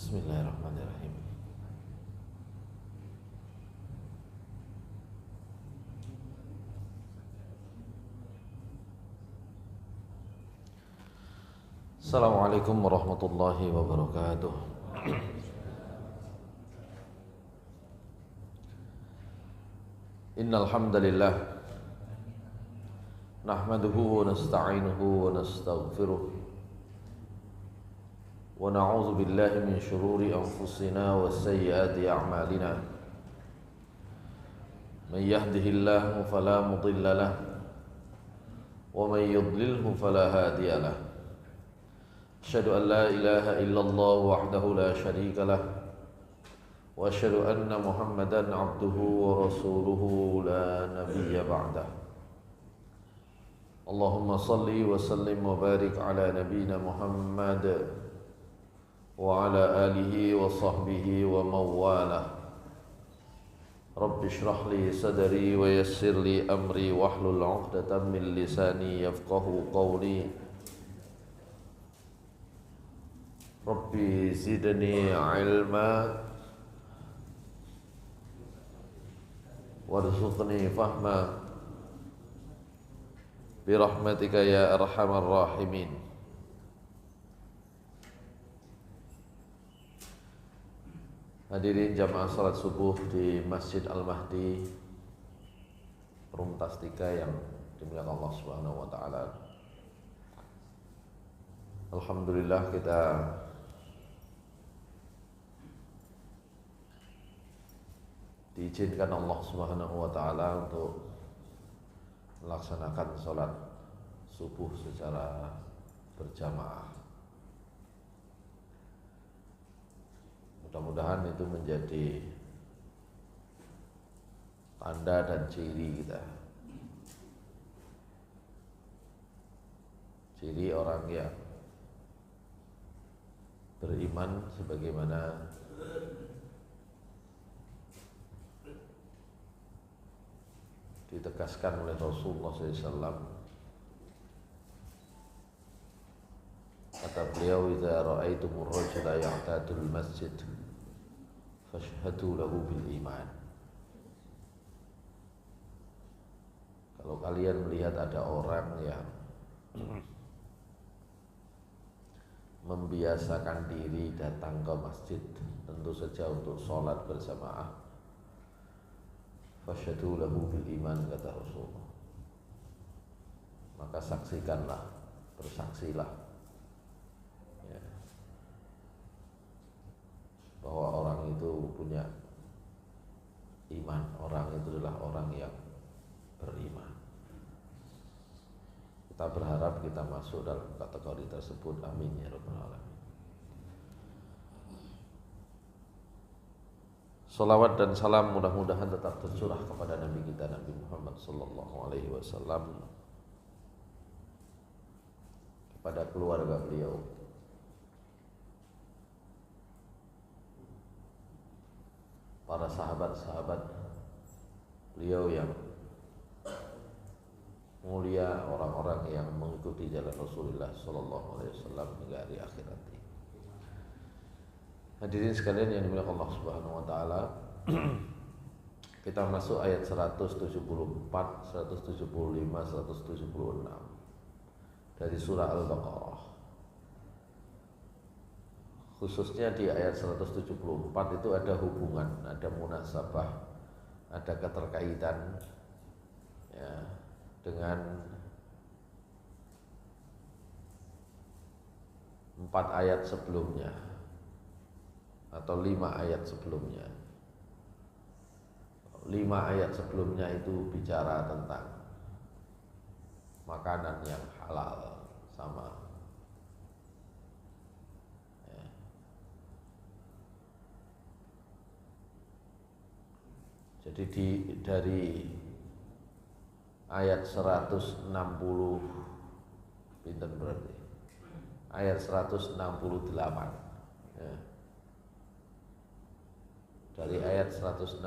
Bismillahirrahmanirrahim. Assalamualaikum warahmatullahi wabarakatuh. Innal hamdalillah nahmaduhu wa nasta'inuhu wa nastaghfiruh wa na'udzu billahi min shururi anfusina wa sayyiati a'malina. Man yahdihillahu fala mudilla lahu wa man yudlilhu fala hadiya lahu. Asyhadu an la ilaha illallah wahdahu la syarika lah wa asyhadu anna Muhammadan abduhu wa rasuluhu la nabiyya ba'dah. Allahumma salli wa sallim wa barik ala nabiyyina Muhammad wa ala alihi wa sahbihi wa mawalah. Rabbi shrah li sadri wa yassir li amri wahlul 'uqdatam min lisani yafqahu qawli. Rabbi zidni ilma warzuqni fahma birahmatika ya arhamar rahimin. Hadirin jamaah salat subuh di Masjid Al-Mahdi Perumtas 3 yang dimuliakan Allah Subhanahu wa taala. Alhamdulillah kita diizinkan Allah Subhanahu wa taala untuk melaksanakan sholat subuh secara berjamaah. Mudah-mudahan itu menjadi tanda dan ciri kita, ciri orang yang beriman sebagaimana ditegaskan oleh Rasulullah SAW. Kata beliau, "Idza ra'aitumur rajula ya'tadul masjid fashhadu lahu bil iman." Kalau kalian melihat ada orang yang membiasakan diri datang ke masjid, tentu saja untuk sholat berjamaah, fashhadu lahu bil iman, kata Rasulullah, maka saksikanlah, bersaksilah ya, bahwa orang itu punya iman, orang itu adalah orang yang beriman. Kita berharap kita masuk dalam kategori tersebut. Amin ya rabbal alamin. Salawat dan salam mudah-mudahan tetap tercurah kepada Nabi kita, Nabi Muhammad sallallahu alaihi wasallam, kepada keluarga beliau, para sahabat-sahabat beliau yang mulia, orang-orang yang mengikuti jalan Rasulullah sallallahu alaihi wasallam hingga hari akhir nanti. Hadirin sekalian yang dimuliakan Allah Subhanahu wa taala, kita masuk ayat 174, 175, 176 dari surah Al-Baqarah. Khususnya di ayat 174 itu ada hubungan, ada munasabah, ada keterkaitan ya, dengan 4 ayat sebelumnya atau 5 ayat sebelumnya. 5 ayat sebelumnya itu bicara tentang makanan yang halal sama ya. Jadi dari ayat 160 pinten berarti ayat 168 ya. Dari ayat 168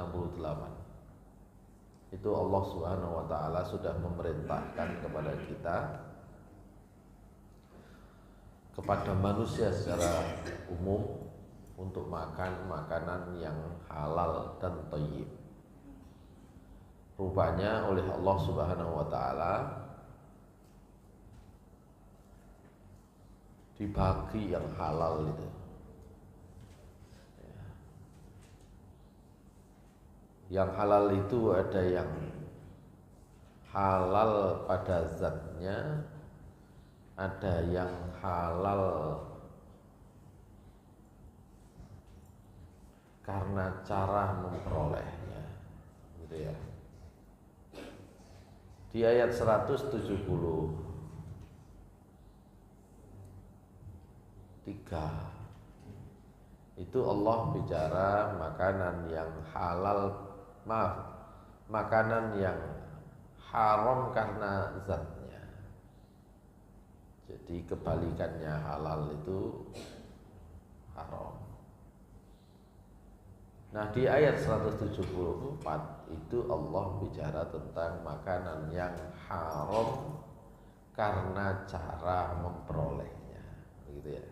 itu Allah Subhanahu wa taala sudah memerintahkan kepada kita, kepada manusia secara umum, untuk makan makanan yang halal dan thayyib. Rupanya oleh Allah Subhanahu wa taala dibagi yang halal itu. Yang halal itu ada yang halal pada zatnya, ada yang halal karena cara memperolehnya, gitu ya. Di ayat 173 itu Allah bicara makanan yang halal, makanan yang haram karena zatnya. Jadi kebalikannya halal itu haram. Nah, di ayat 174 itu Allah bicara tentang makanan yang haram karena cara memperolehnya, begitu ya.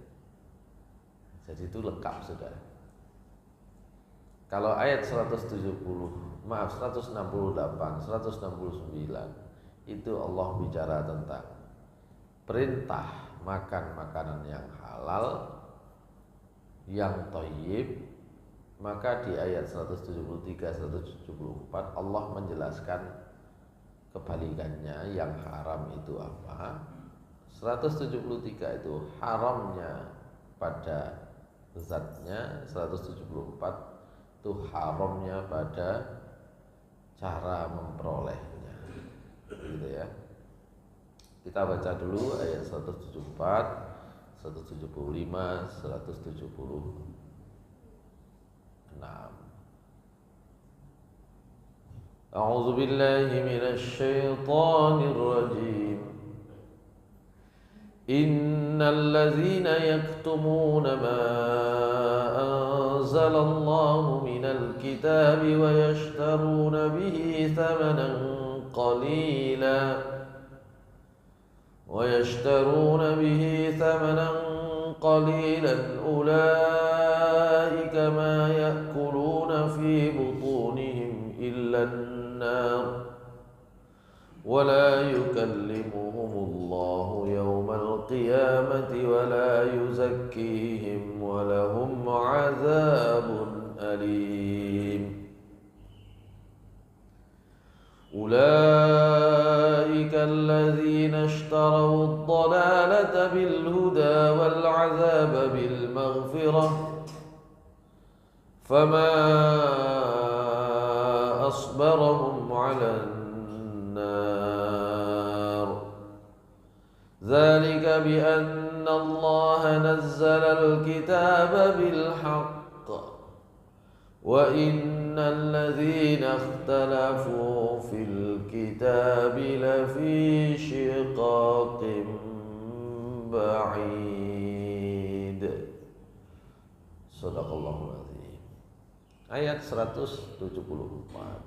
Jadi itu lengkap sudah. Kalau ayat 168, 169 itu Allah bicara tentang perintah makan makanan yang halal, yang thayyib. Maka di ayat 173-174 Allah menjelaskan kebalikannya, yang haram itu apa. 173 itu haramnya pada zatnya, 174 itu haramnya pada cara memperolehnya, gitu ya. Kita baca dulu ayat 174, 175, 176. A'udzu billahi minasy syaithanir rajim. Innal ladzina yaktumuna ma anzalallahu minal kitabi wa yashtaruna bihi thamanan qalilan ulaika ma ya'kuluna fi butunihim illa an-nar wa la yukallimuhumullahu yawmal qiyamati wa la yuzakkihim wa lahum 'adzabun alim. أولئك الذين اشتروا الضلالة بالهدى والعذاب بالمغفرة فما أصبرهم على النار ذلك بأن الله نزل الكتاب بالحق وَإِنَّ الَّذِينَ اخْتَلَفُوا فِي الْكِتَابِ لَفِي شِقَاقٍ بَعِيدٍ. Shadaqallahul Azim. Ayat 174.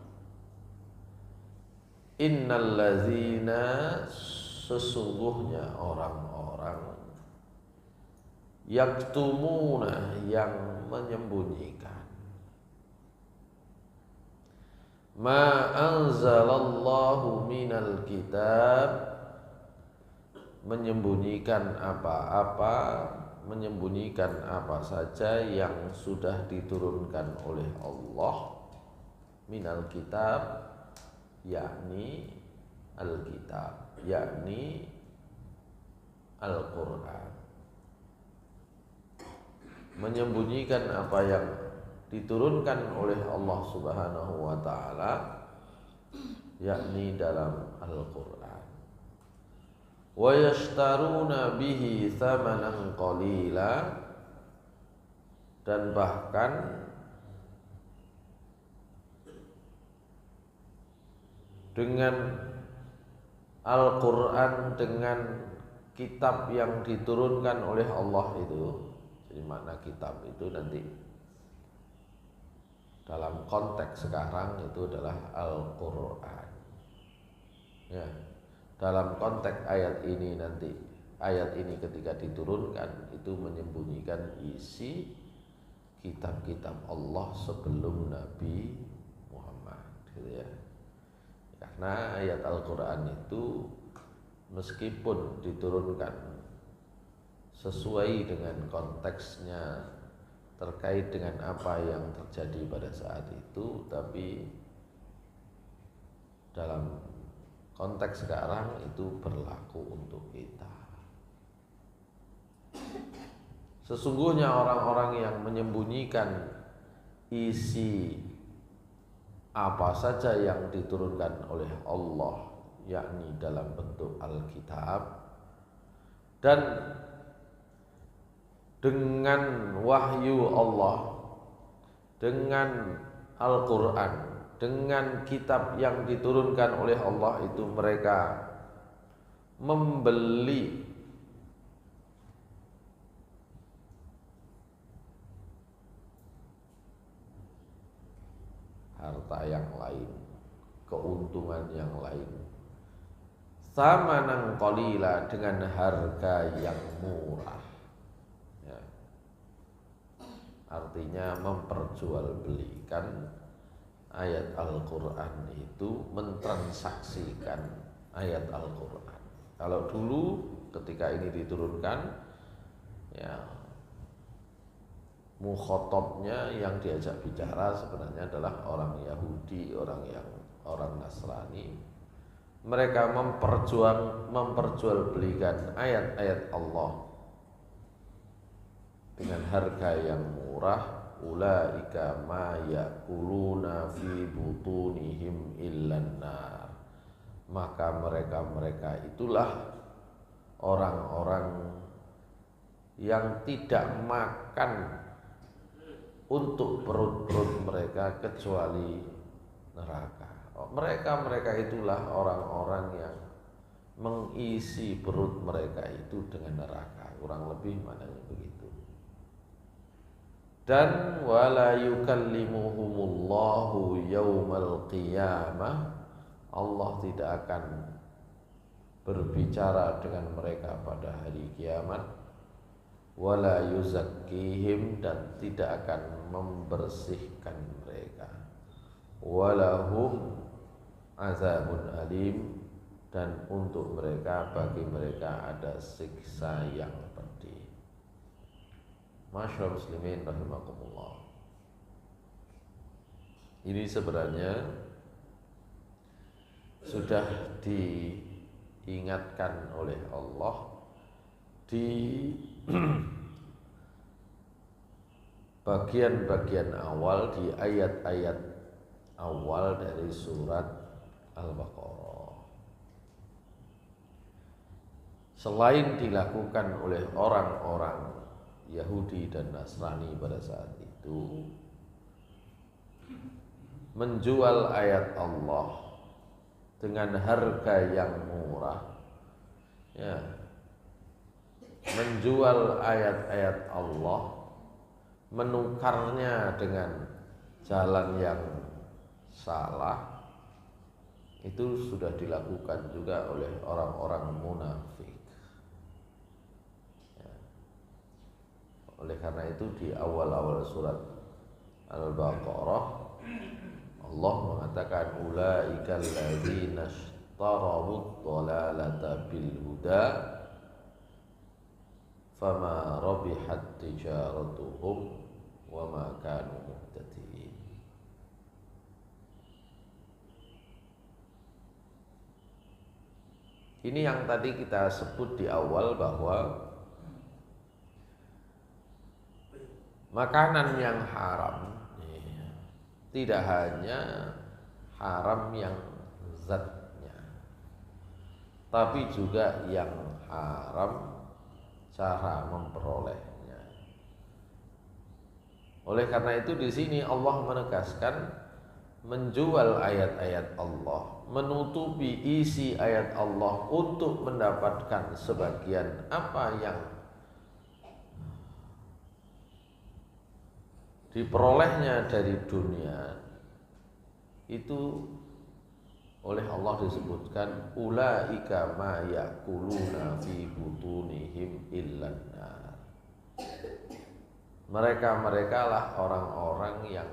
Innal ladzina, sesungguhnya orang-orang, yaktumuna, yang menyembunyikan, ma anzalallahu minal kitab, menyembunyikan apa-apa, menyembunyikan apa saja yang sudah diturunkan oleh Allah, minal kitab, yakni al-kitab, yakni Al-Quran. Menyembunyikan apa yang diturunkan oleh Allah Subhanahu wa taala, yakni dalam Al-Qur'an. Wa yashtaruna bihi thamanan qalila, dan bahkan dengan Al-Qur'an, dengan kitab yang diturunkan oleh Allah itu. Jadi makna kitab itu nanti dalam konteks sekarang itu adalah Al-Quran ya. Dalam konteks ayat ini nanti, ayat ini ketika diturunkan itu menyembunyikan isi kitab-kitab Allah sebelum Nabi Muhammad, gitu ya. Karena ayat Al-Quran itu meskipun diturunkan sesuai dengan konteksnya terkait dengan apa yang terjadi pada saat itu, tapi dalam konteks sekarang itu berlaku untuk kita. Sesungguhnya orang-orang yang menyembunyikan isi apa saja yang diturunkan oleh Allah, yakni dalam bentuk Alkitab, dan dengan wahyu Allah, dengan Al-Quran, dengan kitab yang diturunkan oleh Allah, itu mereka membeli harta yang lain, keuntungan yang lain, samanan qalila, dengan harga yang murah, ya. Artinya memperjualbelikan ayat Al-Quran itu, mentransaksikan ayat Al-Quran. Kalau dulu ketika ini diturunkan, ya, mukhotabnya yang diajak bicara sebenarnya adalah orang Yahudi, orang Nasrani. Mereka memperjualbelikan ayat-ayat Allah dengan harga yang murah. Ulaika ma ya'kuluna fi butunihim illan nar. Maka mereka itulah orang-orang yang tidak makan untuk perut-perut mereka kecuali neraka. Mereka itulah orang-orang yang mengisi perut mereka itu dengan neraka. Kurang lebih maknanya begitu. Dan wala yukallimuhumullahu yaumal qiyamah, Allah tidak akan berbicara dengan mereka pada hari kiamat. Wala yuzakkihim, dan tidak akan membersihkan mereka. Walahum azabun alim, dan untuk mereka, bagi mereka ada siksa yang pedih. Masyaallah muslimin rahimakumullah. Ini sebenarnya sudah diingatkan oleh Allah di bagian-bagian awal, di ayat-ayat awal dari surat Al-Baqarah. Selain dilakukan oleh orang-orang Yahudi dan Nasrani pada saat itu, menjual ayat Allah dengan harga yang murah, ya, menjual ayat-ayat Allah, menukarnya dengan jalan yang salah, itu sudah dilakukan juga oleh orang-orang munafik. Ya. Oleh karena itu di awal-awal surat Al-Baqarah Allah mengatakan ulaikal ladzina ishtarawud dhalalata bil huda fama rabihat tijaratuhum wa ma kanu muhtadin. Ini yang tadi kita sebut di awal, bahwa makanan yang haram tidak hanya haram yang zatnya, tapi juga yang haram cara memperolehnya. Oleh karena itu di sini Allah menegaskan menjual ayat-ayat Allah, menutupi isi ayat Allah untuk mendapatkan sebagian apa yang diperolehnya dari dunia, itu oleh Allah disebutkan ulaika ma ya'kuluna fi butunihim illan nar. Mereka lah orang-orang yang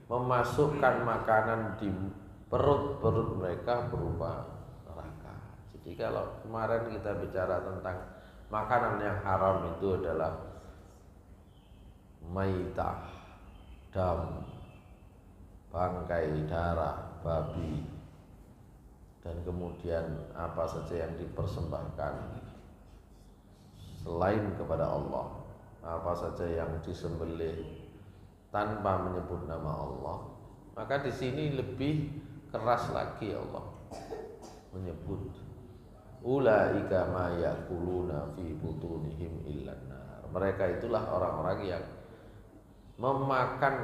memasukkan makanan di perut-perut mereka berupa neraka. Jadi kalau kemarin kita bicara tentang makanan yang haram itu adalah maitah, dam, bangkai, darah, babi, dan kemudian apa saja yang dipersembahkan selain kepada Allah, apa saja yang disembelih tanpa menyebut nama Allah, maka di sini lebih keras lagi Allah menyebut ulaika ma yakuluna fi butunihim illan nar. Mereka itulah orang-orang yang memakan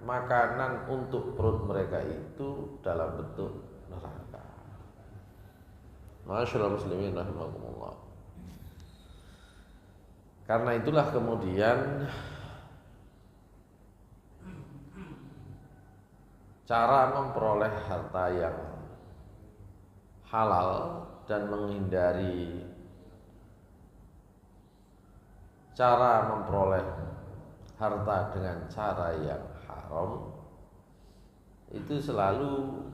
makanan untuk perut mereka itu dalam bentuk neraka. Masyaallah muslimin rahimakumullah. Karena itulah kemudian cara memperoleh harta yang halal dan menghindari cara memperoleh harta dengan cara yang haram itu selalu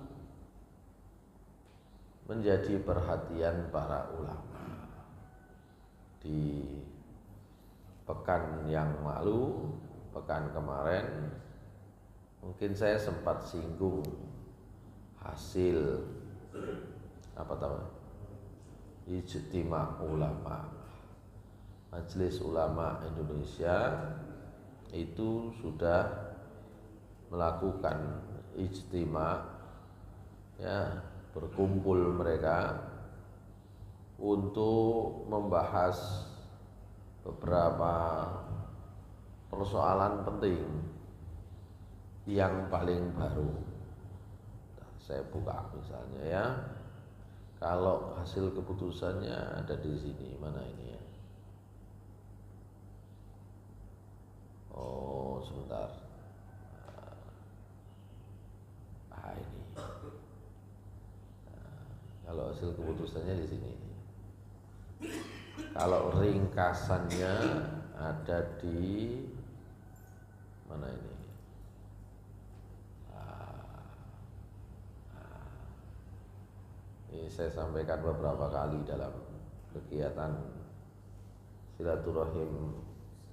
menjadi perhatian para ulama. Di pekan yang lalu, pekan kemarin, mungkin saya sempat singgung hasil apa namanya ijtima ulama, Majelis Ulama Indonesia itu sudah melakukan ijtima, ya, berkumpul mereka untuk membahas beberapa persoalan penting yang paling baru. Nah, saya buka misalnya ya, kalau hasil keputusannya ada di sini, mana ini ya? Oh sebentar, ini. Nah, kalau hasil keputusannya di sini. Kalau ringkasannya ada di mana ini? Ini saya sampaikan beberapa kali dalam kegiatan silaturahim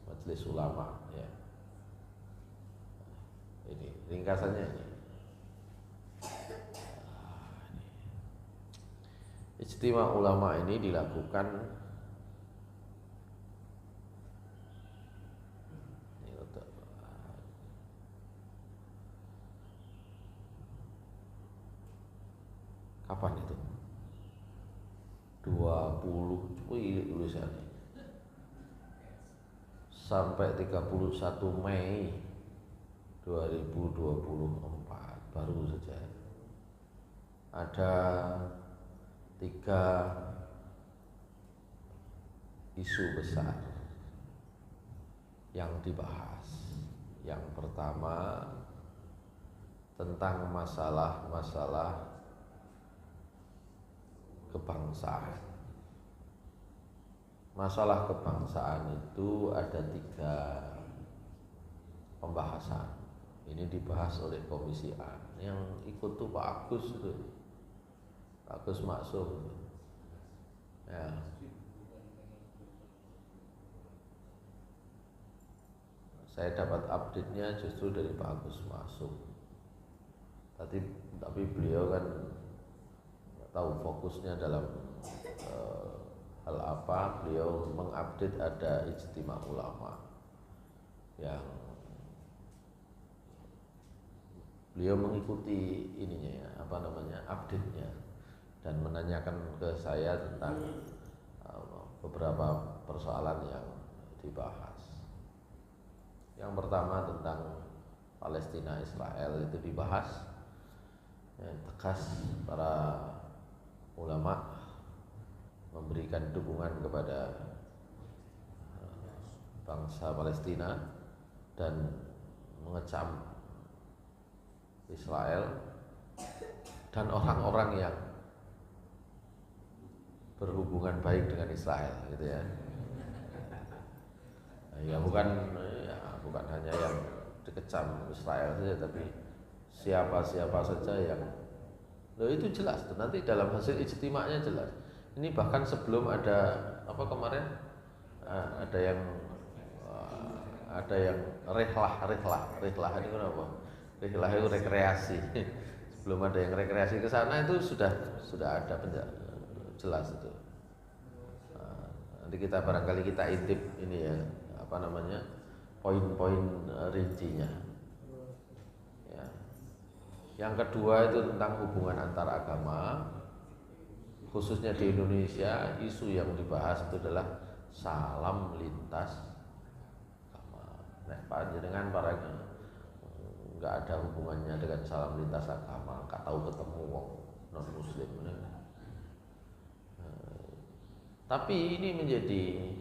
Majelis Ulama, ya. Ini ringkasannya ini. Ijtima ulama ini dilakukan kapan itu? 20 tulisannya sampai 31 Mei 2024 baru saja. Ada 3 isu besar yang dibahas. Yang pertama tentang masalah-masalah kebangsaan. Masalah kebangsaan itu ada 3 pembahasan. Ini dibahas oleh Komisi A. Yang ikut tuh Pak Agus itu, Pak Agus Maksum. Ya. Saya dapat update-nya justru dari Pak Agus Maksum. Tapi beliau kan tahu fokusnya dalam hal apa. Beliau mengupdate ada ijtima ulama yang beliau mengikuti ininya ya, apa namanya, update-nya, dan menanyakan ke saya tentang beberapa persoalan yang dibahas. Yang pertama tentang Palestina Israel itu dibahas, ya, tegas para ulama memberikan dukungan kepada bangsa Palestina dan mengecam Israel dan orang-orang yang berhubungan baik dengan Israel, gitu ya. Ya bukan hanya yang dikecam Israel saja, tapi siapa-siapa saja yang itu jelas. Nanti dalam hasil ijtima'nya jelas. Ini bahkan sebelum ada apa kemarin ada yang rihlah ini kenapa? Rihlah itu rekreasi. Sebelum ada yang rekreasi ke sana itu sudah ada jelas itu. Nanti kita barangkali kita intip ini ya, apa namanya, poin-poin rincinya. Ya. Yang kedua itu tentang hubungan antar agama, khususnya di Indonesia. Isu yang dibahas itu adalah salam lintas agama. Nah, panjenengan para nggak ada hubungannya dengan salam lintas agama, nggak tahu ketemu wong non muslim. Tapi ini menjadi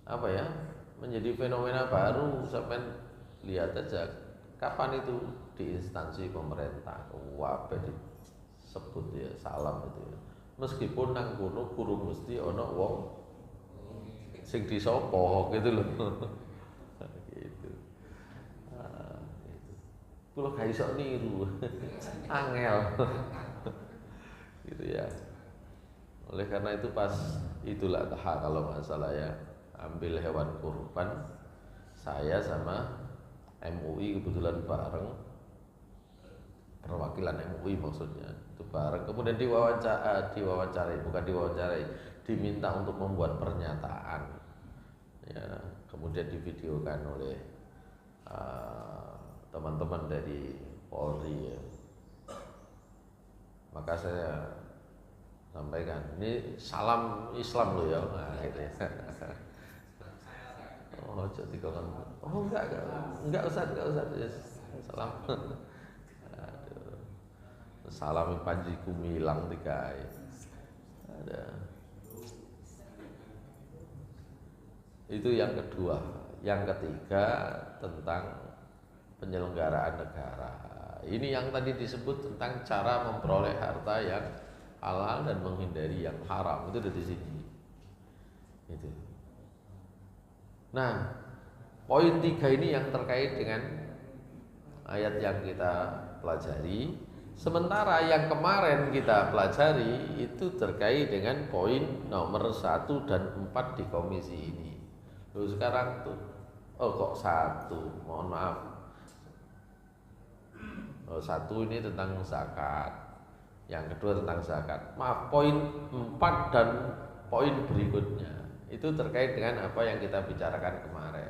apa ya? Menjadi fenomena baru. Sampai lihat aja kapan itu di instansi pemerintah wae disebut ya salam itu ya. Meskipun nang kono kurung mesti ana wong sing disopo gitu loh. Gitu. Gitu. Kulo gak iso niru. Angel. Gitu ya. Oleh karena itu pas Idul Adha kalau nggak salah ya, ambil hewan kurban, saya sama MUI kebetulan bareng, perwakilan MUI maksudnya itu bareng, kemudian diminta untuk membuat pernyataan ya, kemudian divideokan oleh teman-teman dari Polri ya. Maka saya sampaikan, ini salam Islam loh ya, nah, gitu ya. Oh jadi kalau enggak usah yes. Salam. Aduh. Salam Panji Gumilang tiga ada. Itu yang kedua. Yang ketiga tentang penyelenggaraan negara. Ini yang tadi disebut tentang cara memperoleh harta yang halal dan menghindari yang haram, itu dari sini. Itu. Nah, poin 3 ini yang terkait dengan ayat yang kita pelajari. Sementara yang kemarin kita pelajari itu terkait dengan poin nomor 1 dan 4 di komisi ini. Lalu sekarang tuh, kok 1, mohon maaf. 1 ini tentang zakat. Yang kedua tentang zakat. Maaf, poin 4 dan poin berikutnya itu terkait dengan apa yang kita bicarakan kemarin.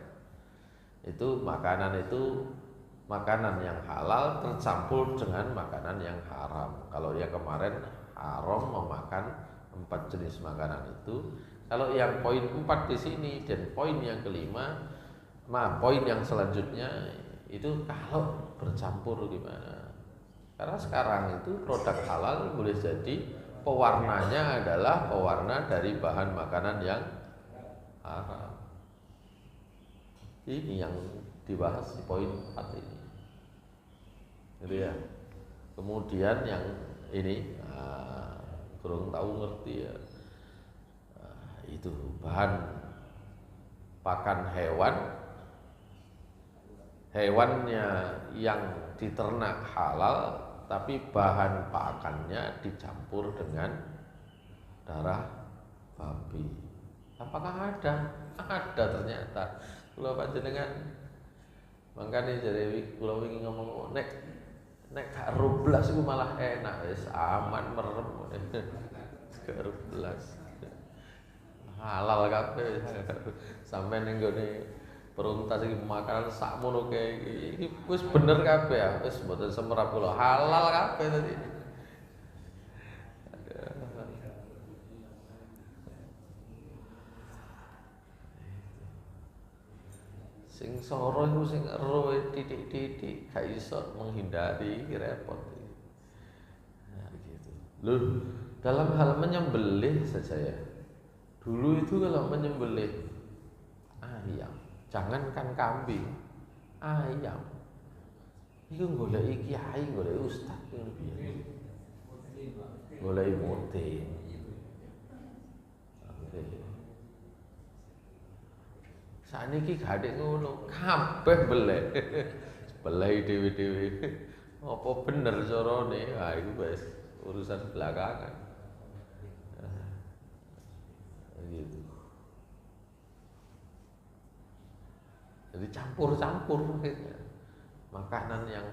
Itu makanan yang halal tercampur dengan makanan yang haram. Kalau yang kemarin haram memakan 4 jenis makanan itu. Kalau yang poin 4 di sini dan poin yang kelima, poin yang selanjutnya itu kalau bercampur gimana? Karena sekarang itu produk halal boleh jadi pewarnanya adalah pewarna dari bahan makanan yang haram. Ini yang dibahas di poin 4 ini. Gitu ya. Kemudian yang ini kurang tahu ngerti ya. Itu bahan pakan hewannya yang diternak halal, tapi bahan pakannya dicampur dengan darah babi. Apakah ada? Ada ternyata. Kalau panjenengan makanya jadi kalau ingin ngomong nek gak rublas itu malah enak, wis aman merem. Gak rublas. Halal kabeh. Sampai ning gone peruntas iki makanan sakmono kae iki wis bener kabeh ya, wis mboten semerap kula. Halal kabeh tadi. Sing soro iku sing ero titik-titik gak iso menghindari, repot. Nah, gitu. Loh, dalam hal menyembelih saja ya. Dulu itu kalau menyembelih ayam, jangankan kambing, ayam. Iku goleki kiai, goleki ustaz yang piye. Goleki mutin. Saniki gak ada ngono, kabeh beleh. Beleh dhewe-dhewe. Apa bener carane? Ah iku wis urusan belakangan. Gitu. Jadi campur-campur makanan yang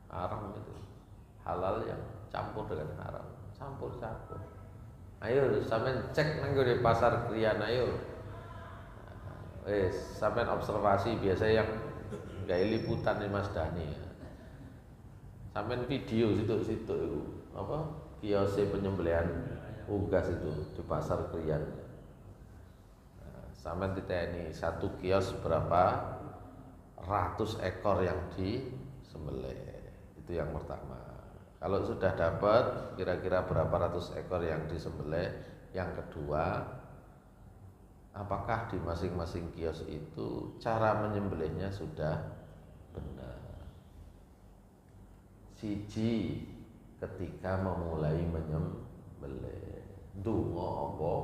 haram itu, halal yang campur dengan haram, campur-campur. Ayo sampean cek nang di pasar Krian, ayo. Sampean observasi biasa yang gawe liputan nih Mas Dani. Sampean video situ-situ itu apa? Kios penyembelihan unggas itu di pasar Krian. Sampean diteni satu kios berapa ratus ekor yang disembelih. Itu yang pertama. Kalau sudah dapat kira-kira berapa ratus ekor yang disembelih. Yang kedua, apakah di masing-masing kios itu cara menyembelihnya sudah benar. Siji, ketika memulai menyembelih ndonga apa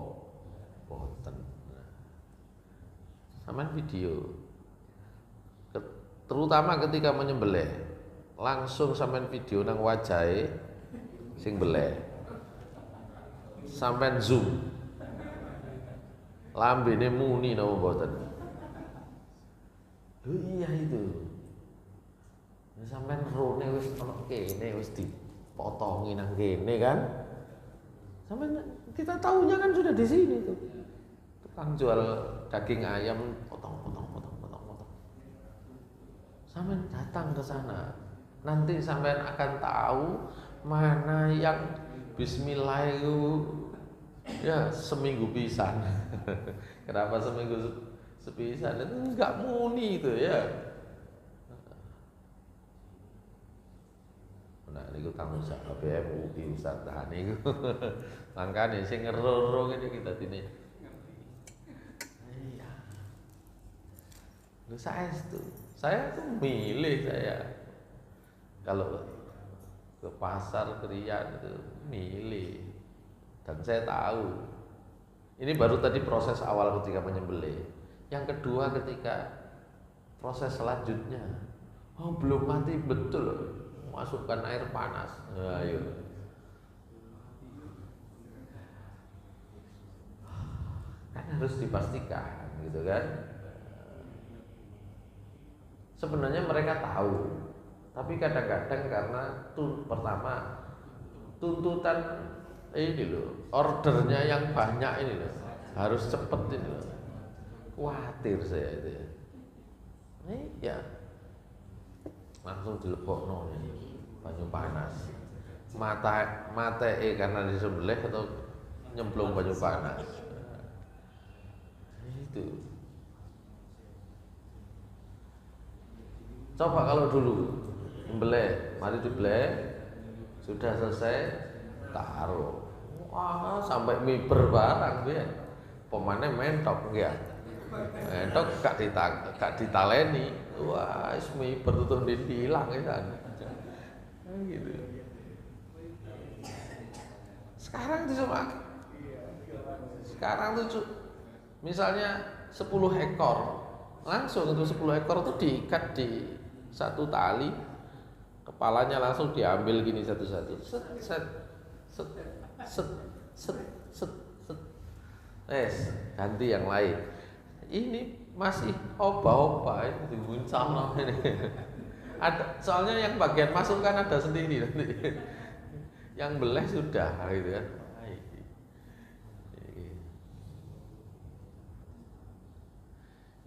boten. Sampeyan video terutama ketika menyembelih langsung sampean video nang wajahe sing beleh, sampean zoom lambene muni napa mboten. Lho iya itu sampean rone wis ana kene wis dipotongi nang kene kan, sampean kita tahunya kan sudah di sini tuh tukang jual daging ayam potong. Sampean datang ke sana, nanti sampean akan tahu mana yang bismillah itu ya seminggu pisan. Kenapa seminggu sepisan? Itu enggak muni itu ya. Nah, niku tanggung jawab BMUI Ustaz Tani niku. Mangkane sing ngeroro ngene iki dadine. Iya. Lu saya tuh milih saya kalau ke pasar Krian itu milih, dan saya tahu ini baru tadi proses awal ketika menyembelih. Yang kedua ketika proses selanjutnya, oh belum mati betul, masukkan air panas, ayo kan harus dipastikan gitu kan. Sebenarnya mereka tahu, tapi kadang-kadang karena pertama tuntutan ini loh, ordernya yang banyak ini loh, harus cepet ini loh, khawatir saya itu ya. Ini ya langsung dilebokno ini banyu panas, mata karena disembelih atau nyemplung banyu panas. Itu. Coba kalau dulu membeleh, mari dibeleh, sudah selesai taruh, wah sampai miber barang dia, pemane mentok ya, mentok gak ditaleni, wah miber tutup hilang kan, gitu. Sekarang tuh misalnya 10 ekor, langsung itu 10 ekor itu diikat di satu tali, kepalanya langsung diambil gini satu-satu, set, ganti yang lain. Ini masih oba-oba itu dibuncang ini. Ada, soalnya yang bagian masuk kan ada sendiri nanti. Yang beleh sudah gitu kan.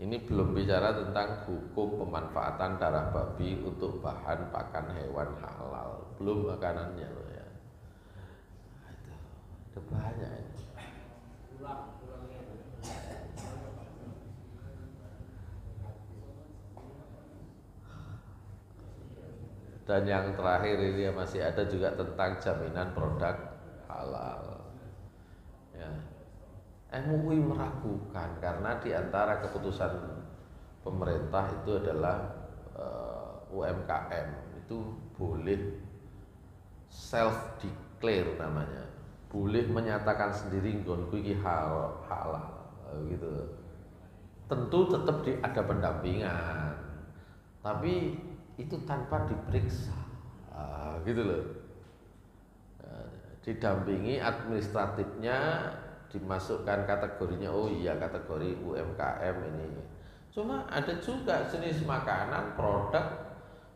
Ini belum bicara tentang hukum pemanfaatan darah babi untuk bahan pakan hewan halal, belum makanannya loh ya. Itu banyak ini. Dan yang terakhir ini masih ada juga tentang jaminan produk halal. Ya. MUI meragukan karena di antara keputusan pemerintah itu adalah UMKM itu boleh self declare namanya, boleh menyatakan sendiri nggonku iki halal gitu. tentu tetap ada pendampingan, tapi itu tanpa diperiksa, gitu loh. Didampingi administratifnya, dimasukkan kategorinya, oh iya kategori UMKM ini. Cuma ada juga jenis makanan produk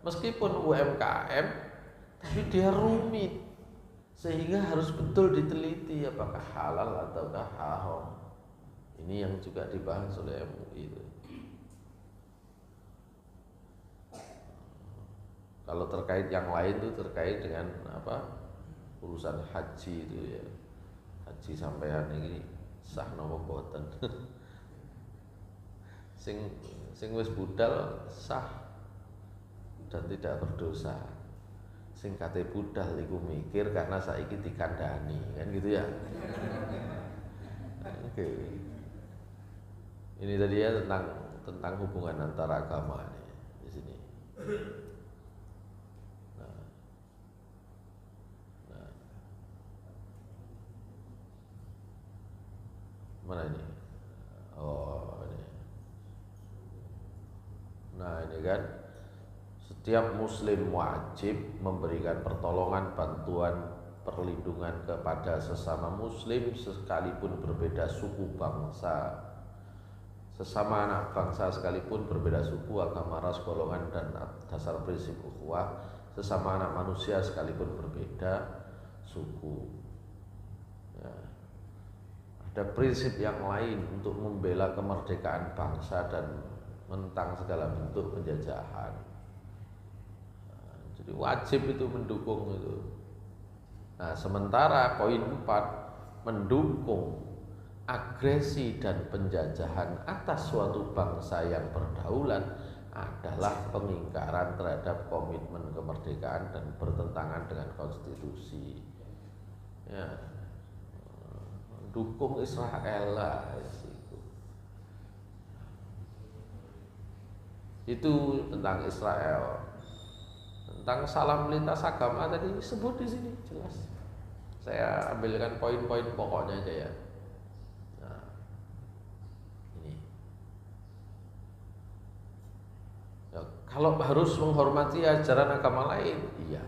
meskipun UMKM tapi dia rumit, sehingga harus betul diteliti apakah halal ataukah haram. Ini yang juga dibahas oleh MUI itu. Kalau terkait yang lain itu terkait dengan urusan haji itu ya. Haji sampean ini sah napa boten. sing wis budal sah dan tidak berdosa. Sing kate budal iku mikir karena saiki dikandani, kan gitu ya. Oke. Ini tadi ya tentang hubungan antara agama nih di sini. Mana ini? Oh ini. Nah ini kan setiap muslim wajib memberikan pertolongan, bantuan, perlindungan kepada sesama muslim sekalipun berbeda suku bangsa, sesama anak bangsa sekalipun berbeda suku, agama, ras, golongan dan dasar prinsip ukhuwah, sesama anak manusia sekalipun berbeda suku. Ya. Ada prinsip yang lain untuk membela kemerdekaan bangsa dan menentang segala bentuk penjajahan. Jadi wajib itu mendukung itu. Nah, sementara poin 4 mendukung agresi dan penjajahan atas suatu bangsa yang berdaulat adalah pengingkaran terhadap komitmen kemerdekaan dan bertentangan dengan konstitusi. Ya. Dukung Israel lah itu tentang Israel. Tentang salam lintas agama tadi disebut di sini jelas. Saya ambilkan poin-poin pokoknya aja ya. Nah, ini. Ya, kalau harus menghormati ajaran agama lain, iya.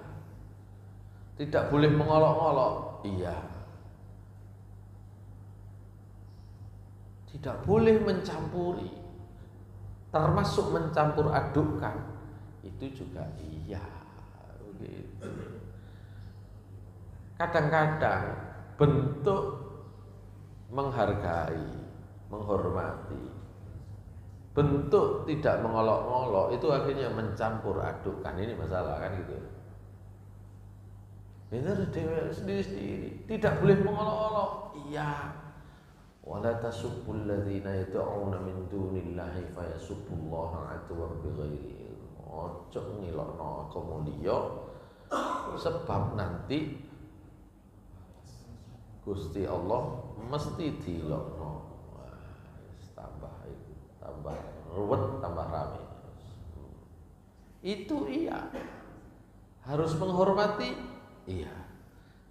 Tidak boleh mengolok-olok, iya. Tidak boleh mencampuri, termasuk mencampur adukkan, itu juga iya. Begitu. Kadang-kadang bentuk menghargai, menghormati, bentuk tidak mengolok-olok itu akhirnya mencampur adukkan. Ini masalah kan gitu. Ini harus sendiri-sendiri, tidak boleh mengolok-olok, iya. Wala tasubbul ladzina yad'una min dunillahi fayasubbullaha adwan bighairi ilm. Ojo ngilokno agama liya sebab nanti Gusti Allah mesti dilokno. Tambah ruwet, tambah rame. Itu iya. Harus menghormati, iya.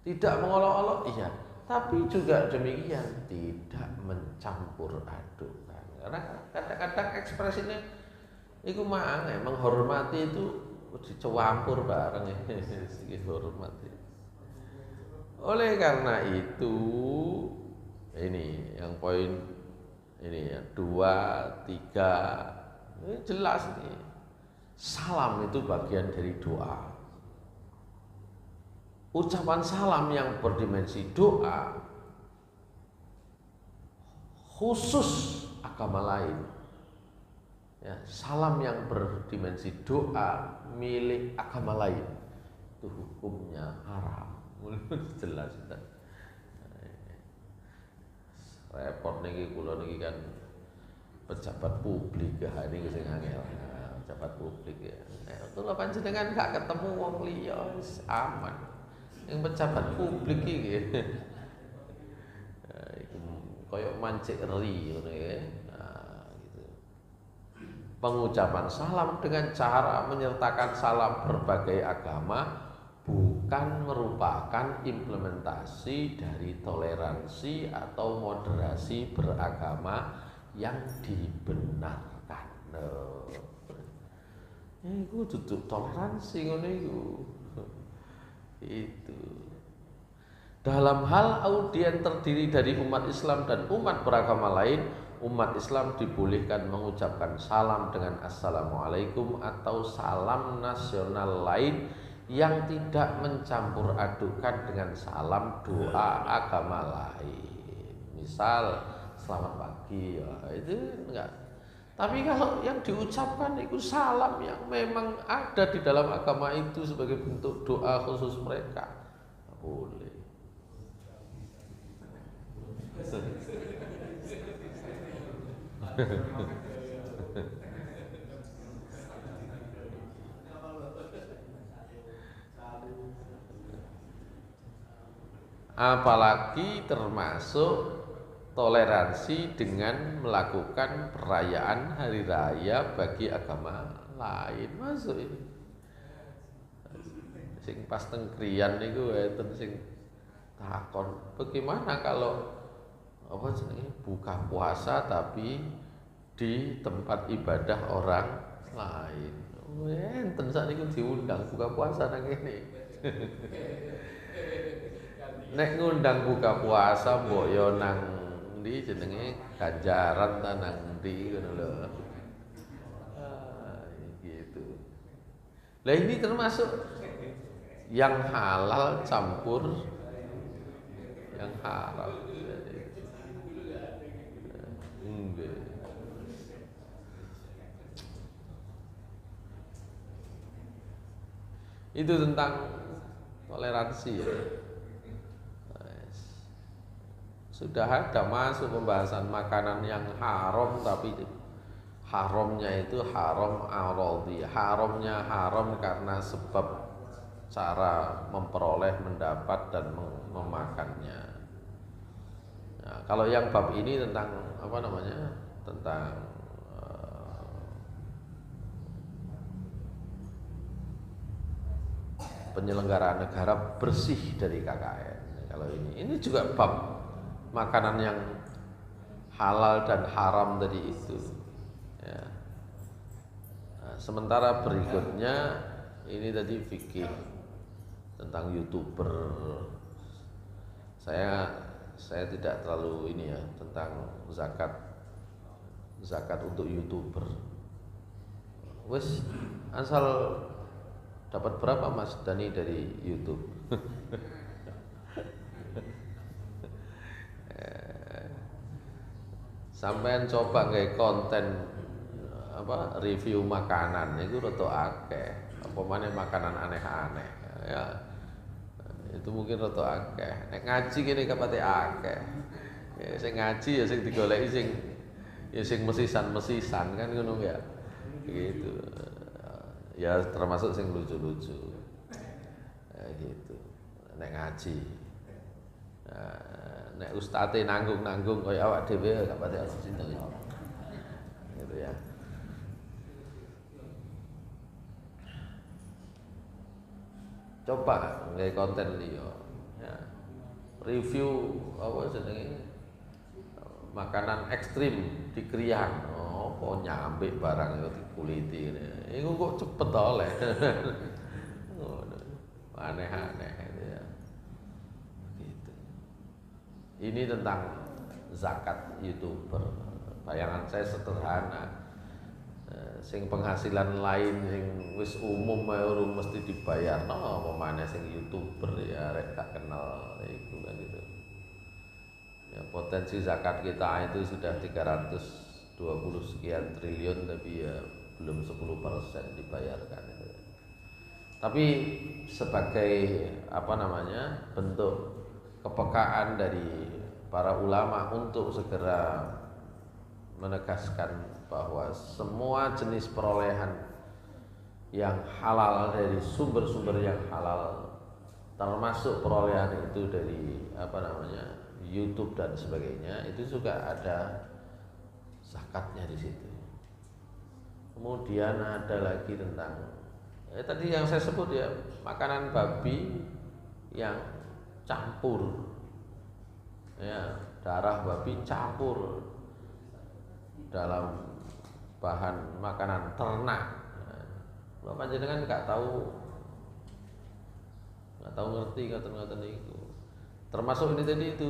Tidak mengolok-olok, iya. Tapi juga demikian tidak mencampur adukkan. Karena kadang-kadang ekspresinya itu menghormati itu dicampur bareng hormati. Oleh karena itu ini yang poin ini ya 2, 3 ini jelas nih. Salam itu bagian dari doa. Ucapan salam yang berdimensi doa khusus agama lain ya, salam yang berdimensi doa milik agama lain itu hukumnya haram. Jelas kan? Repot niki kula niki kan pejabat publik ya, ini sing angel. Pejabat publik ya. Kula panjenengan gak ketemu wong liya aman. Yang pejabat publik iki koyo mancik eri ngono ya. Nah, gitu. Pengucapan salam dengan cara menyertakan salam berbagai agama bukan merupakan implementasi dari toleransi atau moderasi beragama yang dibenarkan. Iku duduk toleransi ngono iku. Itu. Dalam hal audien terdiri dari umat Islam dan umat beragama lain, umat Islam dibolehkan mengucapkan salam dengan Assalamualaikum atau salam nasional lain yang tidak mencampur adukan dengan salam doa agama lain. Misal selamat pagi, ya, itu enggak. Tapi kalau yang diucapkan itu salam yang memang ada di dalam agama itu sebagai bentuk doa khusus mereka, boleh. Apalagi termasuk toleransi dengan melakukan perayaan hari raya bagi agama lain, masuk ini. Sing pas tengkrian niku enten sing takon, bagaimana kalau apa jenenge buka puasa tapi di tempat ibadah orang lain. Enten sakniku diundang buka puasa nang kene. Nek ngundang buka puasa mbok yo nang ndi jenenge Ganjaran ta nang ndi ngono lho. Gitu. Lah ini termasuk yang halal campur yang haram. Itu tentang toleransi ya. Sudah ada masuk pembahasan makanan yang haram, tapi haramnya itu haram aradhi. Haramnya haram karena sebab cara memperoleh, mendapat dan memakannya. Nah, kalau yang bab ini tentang apa namanya? Tentang penyelenggaraan negara bersih dari KKN. Kalau ini juga bab makanan yang halal dan haram tadi itu ya. Nah, sementara berikutnya ini tadi fikih tentang YouTuber. Saya tidak terlalu ini ya tentang zakat untuk YouTuber. Wes asal dapat berapa Mas Dani dari YouTube? Sampean coba kayak konten apa review makanan itu rada akeh, apa maneh makanan aneh-aneh ya. Itu mungkin rada akeh. Nek ngaji kene kapate akeh. Ya sing ngaji ya sing digoleki sing mesisan-mesisan kan ngono ya. Gitu. Ya termasuk sing lucu-lucu. Ya gitu. Nek ngaji. Nek ustate nanggung-nanggung kaya awak dhewe gak pati ono sinten. Gitu ya. Coba nggak konten liya. Ya. Review apa jenenge? Makanan ekstrim di Krian. Oh, kok nyambik barang itu dikuliti. Iku kok cepet oleh. Aneh-aneh gitu ya. Gitu. Ini tentang zakat YouTuber. Bayangan saya sederhana. Sing penghasilan lain sing wis umum ae urung mesti dibayar. No, apa maneh sing YouTuber ya rek gak kenal iku kan gitu. Ya, potensi zakat kita itu sudah 320 sekian triliun tapi ya belum 10% dibayarkan itu. Tapi sebagai apa namanya bentuk kepekaan dari para ulama untuk segera menegaskan bahwa semua jenis perolehan yang halal dari sumber-sumber yang halal, termasuk perolehan itu dari apa namanya YouTube dan sebagainya, itu juga ada zakatnya di situ. Kemudian ada lagi tentang tadi yang saya sebut ya, makanan babi yang campur, ya darah babi campur dalam bahan makanan ternak. Bapak jenengan nggak tahu ngerti ngaten itu. Termasuk ini tadi itu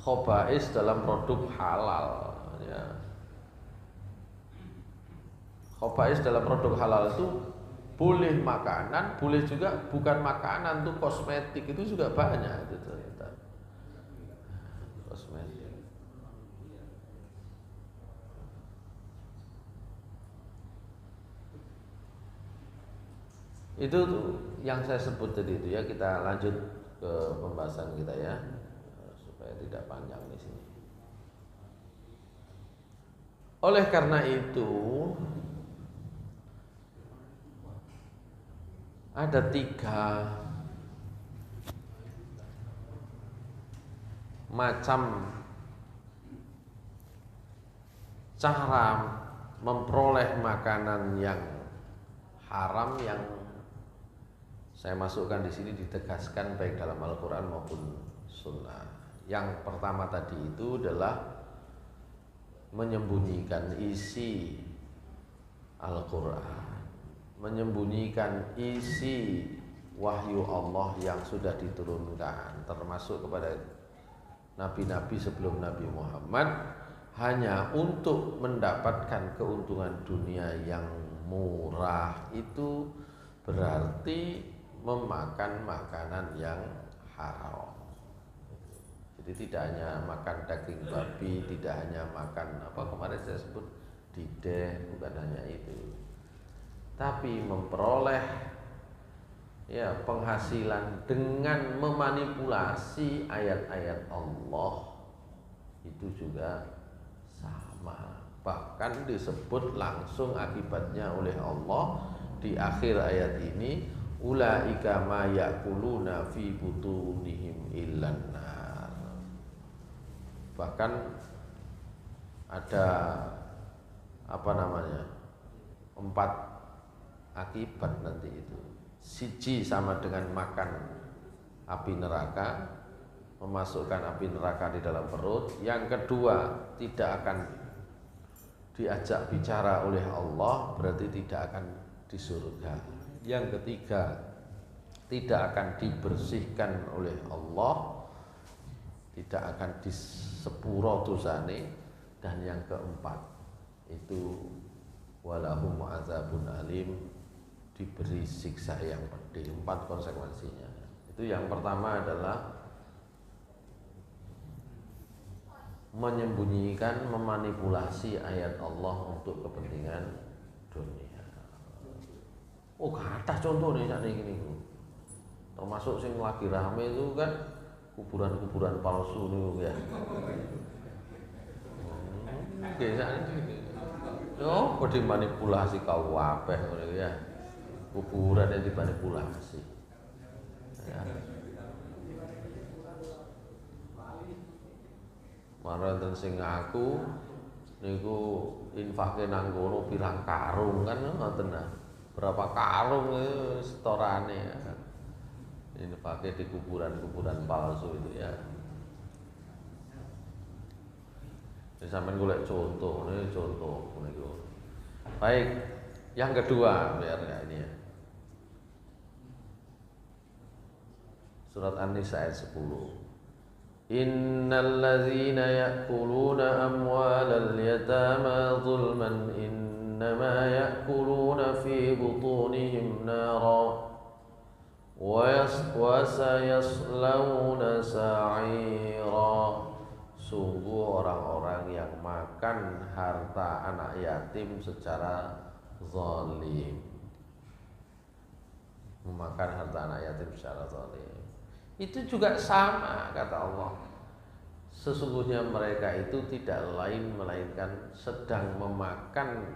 khobais dalam produk halal. Ya. Khobais dalam produk halal itu boleh makanan, boleh juga bukan makanan, tuh kosmetik itu juga banyak itu ternyata. Kosmetik. Itu tuh yang saya sebut tadi itu ya, kita lanjut ke pembahasan kita ya supaya tidak panjang di sini. Oleh karena itu ada 3 macam cara memperoleh makanan yang haram yang saya masukkan di sini, ditegaskan baik dalam Al-Quran maupun Sunnah. Yang pertama tadi itu adalah menyembunyikan isi Al-Quran, menyembunyikan isi wahyu Allah yang sudah diturunkan, termasuk kepada nabi-nabi sebelum Nabi Muhammad, hanya untuk mendapatkan keuntungan dunia yang murah. Itu berarti memakan makanan yang haram. Jadi tidak hanya makan daging babi, tidak hanya makan apa kemarin saya sebut dideh, bukan hanya itu, tapi memperoleh ya penghasilan dengan memanipulasi ayat-ayat Allah itu juga sama. Bahkan disebut langsung akibatnya oleh Allah di akhir ayat ini, ulaika ma ya'kuluna fi butunihim illan nar. Bahkan ada 4 akibat nanti itu. Siji sama dengan makan api neraka, memasukkan api neraka di dalam perut. Yang kedua, tidak akan diajak bicara oleh Allah, berarti tidak akan di surga. Yang ketiga, tidak akan dibersihkan oleh Allah, tidak akan disepuro dosane. Dan yang keempat itu walahum azabun alim, diberi siksa yang pedih. 4 konsekuensinya. Itu yang pertama adalah menyembunyikan, memanipulasi ayat Allah untuk kepentingan dunia. Oh, kata contoh nih saat ini, termasuk sing lagi rame itu kan kuburan-kuburan palsu nih ya. Yo, kok dimanipulasi kau wabeh ya. Kuburan yang dimanipulasi. Ya. Marang ten sing ngaku niku infake nang kono pirang karung kan ngoten nah. Berapa karung itu setorane ya. Infake di kuburan-kuburan palsu itu ya. Ini sampean golek contoh niku. Baik, yang kedua biar ya ini ya. Surat An-Nisa ayat 10. Innal ladzina ya'kuluna amwalal yatama zulman innama ya'kuluna fi butunihim nara wa sayaslawna sa'ira. Sungguh orang-orang yang makan harta anak yatim secara zalim, memakan harta anak yatim secara zalim, itu juga sama kata Allah. Sesungguhnya mereka itu tidak lain melainkan sedang memakan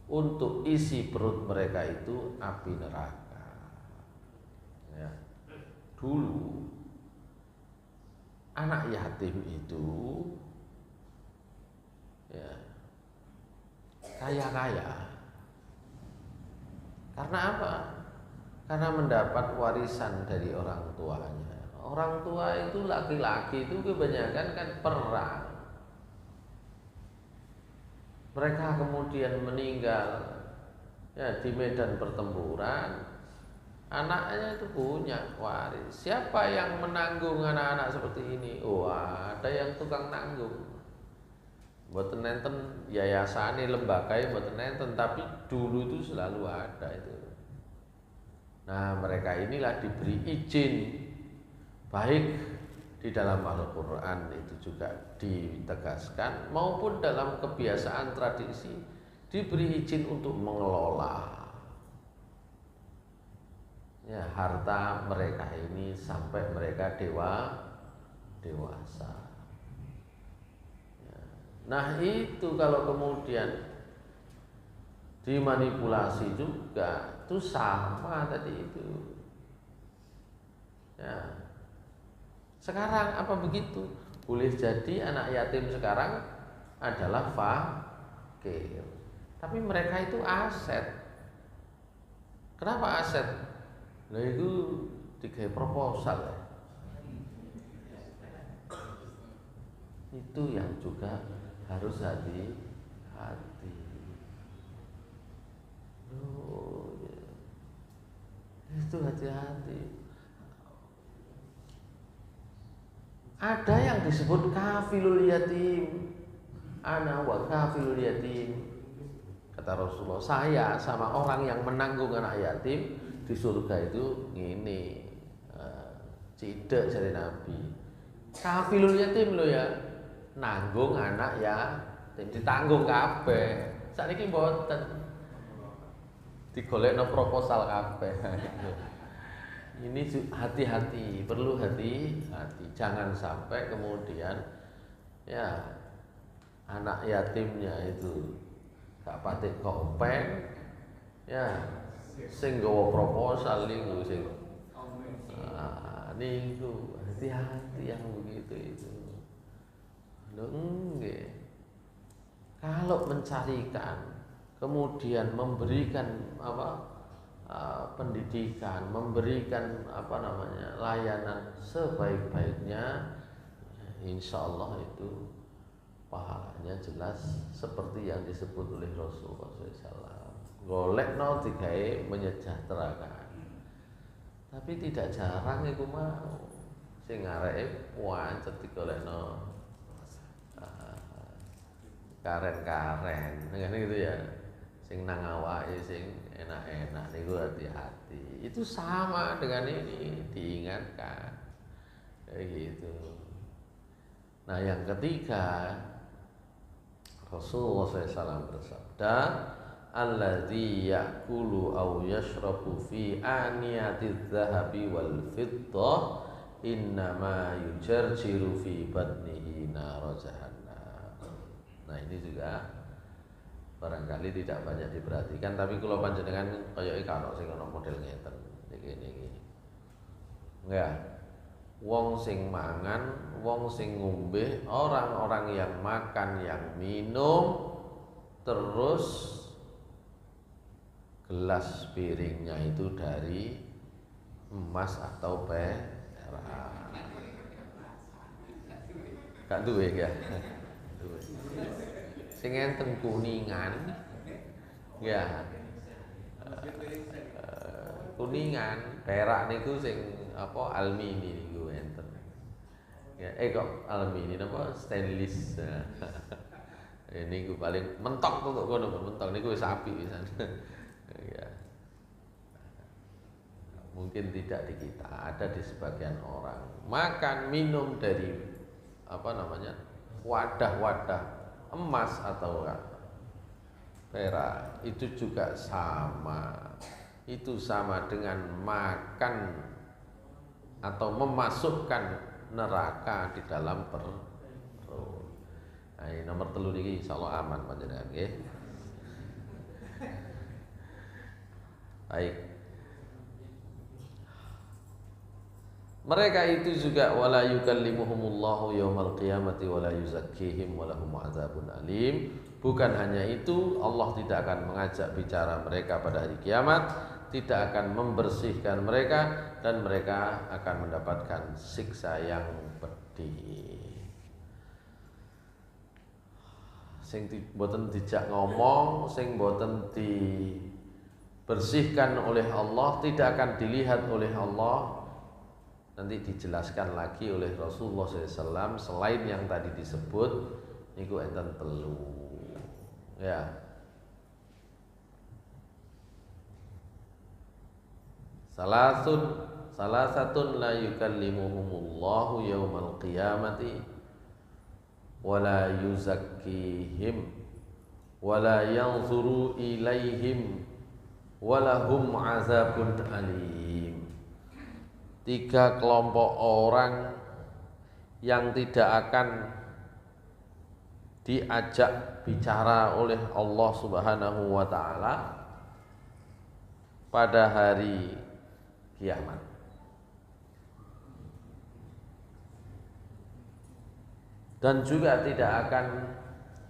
untuk isi perut mereka itu api neraka. Ya. Dulu anak yatim itu ya kaya-kaya. Karena apa? Karena mendapat warisan dari orang tuanya. Orang tua itu laki-laki itu kebanyakan kan perang. mereka kemudian meninggal ya di medan pertempuran, anaknya itu punya waris. Siapa yang menanggung anak-anak seperti ini? Oh, ada yang tukang nanggung. Mboten nenten yayasane lembagae mboten nenten, tapi dulu itu selalu ada itu. Nah, mereka inilah diberi izin, baik di dalam Al-Quran itu juga ditegaskan, maupun dalam kebiasaan tradisi diberi izin untuk mengelola ya harta mereka ini sampai mereka dewasa. Ya. Nah, itu kalau kemudian dimanipulasi juga, itu sama tadi itu. Ya. Sekarang apa begitu? Boleh jadi anak yatim sekarang adalah fakir, tapi mereka itu aset. Kenapa aset? Nah, itu digawe proposal ya. Itu yang juga harus hati-hati. Oh, ya. Itu hati-hati. Ada yang disebut kafilul yatim. Ana wa kafilul yatim. Kata Rasulullah, saya sama orang yang menanggung anak yatim di surga itu ngene. Cidek dari Nabi. Kafilul yatim lo ya, nanggung anak ya, ditanggung kabeh. Saiki mboten. Digolekno proposal kabeh. Ini hati-hati, perlu hati-hati. Jangan sampai kemudian ya anak yatimnya itu gak patik kopeng ya sing nggawa proposal niku sing niku hati-hati yang begitu itu. Lho nggih. Kalau mencarikan kemudian memberikan pendidikan, memberikan layanan sebaik-baiknya, insya Allah itu pahalanya jelas seperti yang disebut oleh Rasulullah SAW. Golekno digawe menyejahterakan. Tapi tidak jarang iku mau sing areke pancet digolekno karen-karen, ngene gitu ya. Sing nang awake sing enak-enak niku hati-hati. Itu sama dengan ini, diingatkan. Kayak gitu. Nah, yang ketiga, Rasulullah SAW bersabda, alladzi ya'kulu aw yashrabu fi aniyatiz zahabi wal fiddah innama yujarjiru fi batnihi nar jahannam. Nah, ini juga barangkali tidak banyak diperhatikan, tapi kalau panjenengan kaya karo sing ana model ngeten iki. Enggak. Wong sing mangan, wong sing ngombe, orang-orang yang makan, yang minum, terus gelas piringnya itu dari emas atau perak. Gak duwe ya. Sing enten kuningan, ya kuningan, perak niku sing alumini niku enten. Ya, kok alumini napa stainless. Ini gue paling mentok tuh kono, mentok niku wis apik pisan. Ya. Mungkin tidak di kita, ada di sebagian orang. Makan minum dari wadah-wadah emas atau perak, itu juga sama. Itu sama dengan makan atau memasukkan neraka di dalam perut. Nah, ini nomor 3 niki insyaallah aman panjenengan nggih. Baik. Mereka itu juga wala yukallimuhumullahu yaumal qiyamati wala yuzakkihim walahum adzabun alim. Bukan hanya itu, Allah tidak akan mengajak bicara mereka pada hari kiamat, tidak akan membersihkan mereka, dan mereka akan mendapatkan siksa yang pedih. sing boten dijak ngomong, sing boten dibersihkan oleh Allah, tidak akan dilihat oleh Allah. Nanti dijelaskan lagi oleh Rasulullah SAW selain yang tadi disebut niku enten telu. Ya. Salasatun la yukallimuhumullahu yaumal qiyamati wala yuzakkihim wala yanzuru ilaihim walahum azabun alim. 3 kelompok orang yang tidak akan diajak bicara oleh Allah Subhanahu wa taala pada hari kiamat. Dan juga tidak akan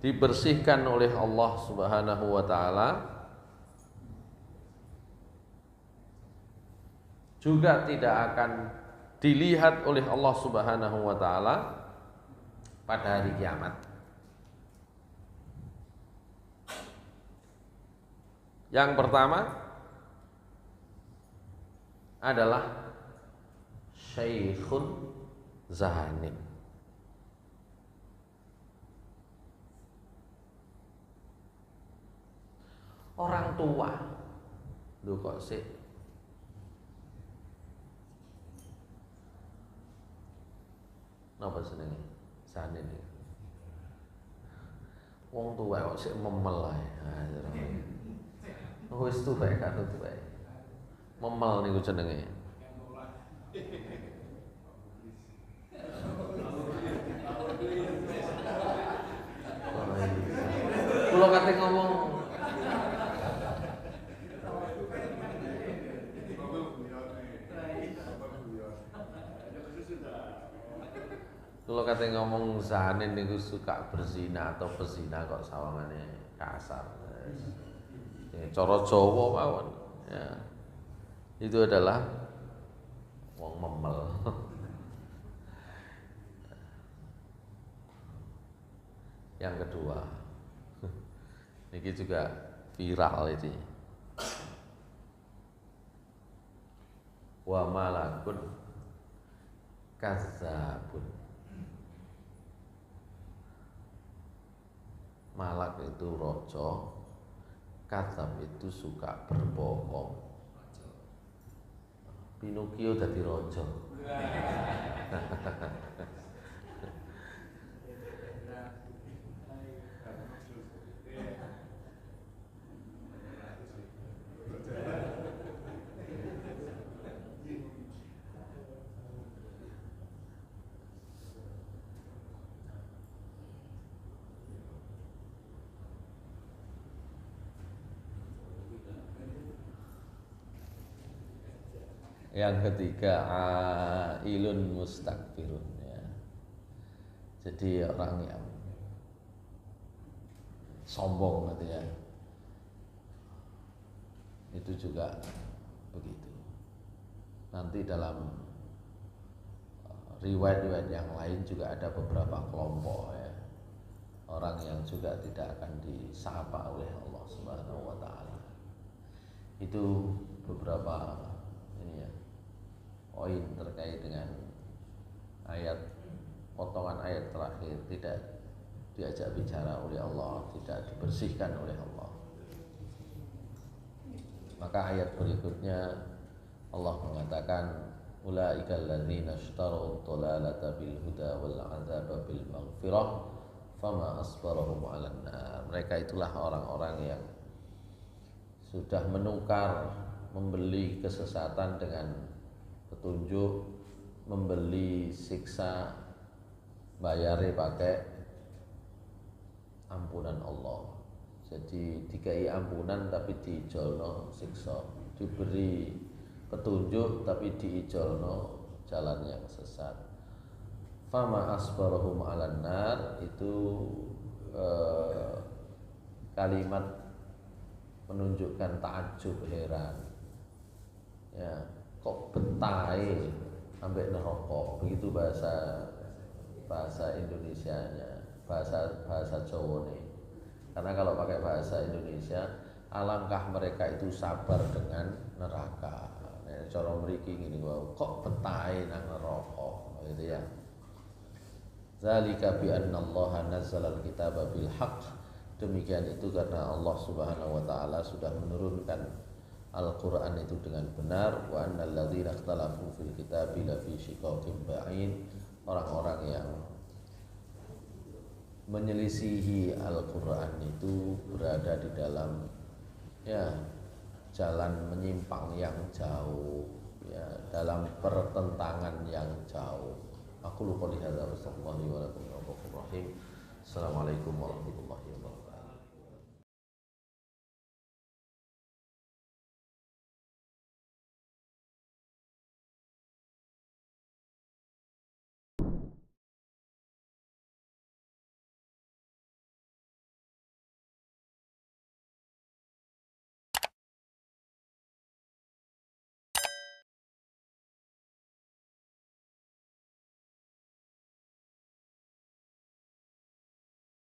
dibersihkan oleh Allah Subhanahu wa taala, juga tidak akan dilihat oleh Allah Subhanahu wa taala pada hari kiamat. Yang pertama adalah Syekhun Zanim. Orang tua. Lho kok sih? Napa jenenge? Zanim iki. Wong tua kok sik memel ae. Wis tuwek karo tuwek. Memel niku jenenge. Kula kate ngomong zanin niku suka berzina atau pezina kok sawangane kasar. Cara Jawa mawon. Ya. Itu adalah wong memel. Yang kedua, ini juga viral ini. Wa malakun kadzabun. Malak itu rojo, kadzab itu suka berbohong. Pinocchio dadi rojo. Yang ketiga ailun mustakbirun, ya. Jadi orang yang sombong gitu ya. Itu juga begitu. Nanti dalam riwayat-riwayat yang lain juga ada beberapa kelompok ya. Orang yang juga tidak akan disapa oleh Allah Subhanahu wa taala. Itu beberapa ini ya. Poin terkait dengan ayat, potongan ayat terakhir, tidak diajak bicara oleh Allah, tidak dibersihkan oleh Allah. Maka ayat berikutnya Allah mengatakan ulaika alladzina ishtaru dhalalata bil huda wal 'adzaba bil maghfirah fama asbarahum 'alan nar. Mereka itulah orang-orang yang sudah menukar, membeli kesesatan dengan petunjuk, membeli siksa, bayare pakai ampunan Allah. Jadi dikai ampunan tapi diijolno siksa, diberi petunjuk tapi diijolno jalan yang sesat. Fama asbarahum 'alan nar itu kalimat menunjukkan takjub, heran. Ya, kok betahe ambek neraka, begitu bahasa Indonesianya, bahasa Jawane. Karena kalau pakai bahasa Indonesia, alangkah mereka itu sabar dengan neraka. Nek cara mriki ngene kok betahe nang neraka gitu ya. Zalika bi anna Allah nazzala al-kitaba bil haqq. Demikian itu karena Allah Subhanahu wa taala sudah menurunkan Al-Qur'an itu dengan benar. Wa annal ladzina ikhtalafu fil kitabi la fi shiqaqin ba'id. Orang-orang yang menyelisihi Al-Qur'an itu berada di dalam ya jalan menyimpang yang jauh, ya dalam pertentangan yang jauh. Aku lupa lihat Rasulullah wa lakum. Assalamualaikum warahmatullahi wabarakatuh.